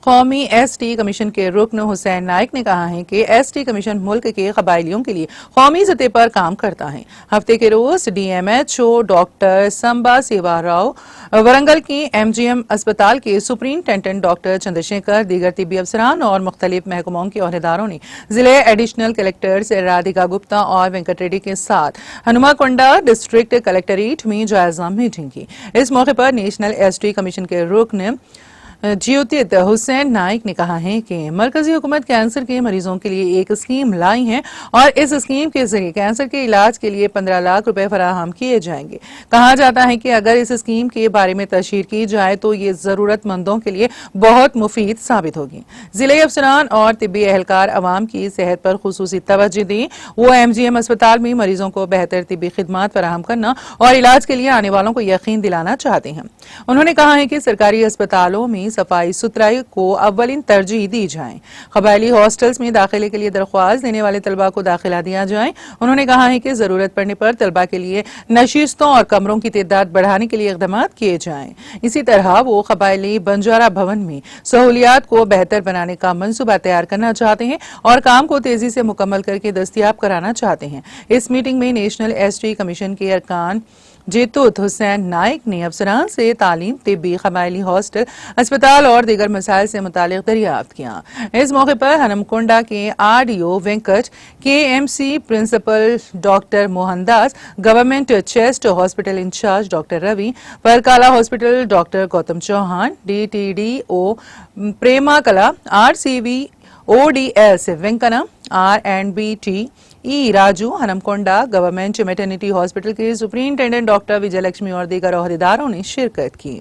قومی S T commission کے رکن حسین نائک نے کہا ہے کہ ایس ٹی کمیشن ملک کے قبائلیوں کے لیے قومی سطح پر کام کرتا ہے۔ ہفتے کے روز D M H O doctor Samba Siva Rao, Warangal کی ایم جی ایم اسپتال کے سپرنٹینڈنٹ ڈاکٹر چندرشیکھر، دیگر طبی افسران اور مختلف محکموں کے عہدیداروں نے ضلع ایڈیشنل کلکٹرز رادھیکا گپتا اور وینکٹ ریڈی کے ساتھ ہنمکنڈا ڈسٹرکٹ کلکٹریٹ میں جائزہ میٹنگ کی۔ اس موقع پر نیشنل ایس ٹی کمیشن کے رکن جیوتت حسین نائک نے کہا ہے کہ مرکزی حکومت کینسر کے مریضوں کے لیے ایک اسکیم لائی ہے اور اس اسکیم کے ذریعے کینسر کے علاج کے لیے 15 لاکھ روپے فراہم کیے جائیں گے۔ کہا جاتا ہے کہ اگر اس اسکیم کے بارے میں تشہیر کی جائے تو یہ ضرورت مندوں کے لیے بہت مفید ثابت ہوگی۔ ضلعی افسران اور طبی اہلکار عوام کی صحت پر خصوصی توجہ دیں۔ وہ ایم جی ایم اسپتال میں مریضوں کو بہتر طبی خدمات فراہم کرنا اور علاج کے لیے آنے والوں کو یقین دلانا چاہتے ہیں۔ انہوں نے کہا ہے کہ سرکاری اسپتالوں میں صفائی ستھرائی کو اولین ترجیح دی جائے۔ قبائلی ہاسٹلز میں داخلے کے لیے درخواست دینے والے طلباء کو داخلہ دیا جائے۔ انہوں نے کہا ہے کہ ضرورت پڑنے پر طلباء کے لیے نشستوں اور کمروں کی تعداد بڑھانے کے لیے اقدامات کیے جائیں۔ اسی طرح وہ قبائلی بنجارہ بھون میں سہولیات کو بہتر بنانے کا منصوبہ تیار کرنا چاہتے ہیں اور کام کو تیزی سے مکمل کر کے دستیاب کرانا چاہتے ہیں۔ اس میٹنگ میں نیشنل ایس ٹی کمیشن کے ارکان جیوتت حسین نائک نے افسران سے تعلیم، طبی، قبائلی ہاسٹل، اسپتال اور دیگر مسائل سے متعلق دریافت کیا۔ اس موقع پر ہنمکنڈا کے R D O Venkat, K M C principal doctor Mohan Das, government chest hospital incharge doctor Ravi, Parkal hospital doctor Gautam Chauhan, D T D O Prema Kala, R C V O D S Venkanna, R and B T E Raju, Hanamkonda government maternity hospital کے superintendent doctor Vijaya Lakshmi اور دیگر عہدیداروں نے شرکت کی۔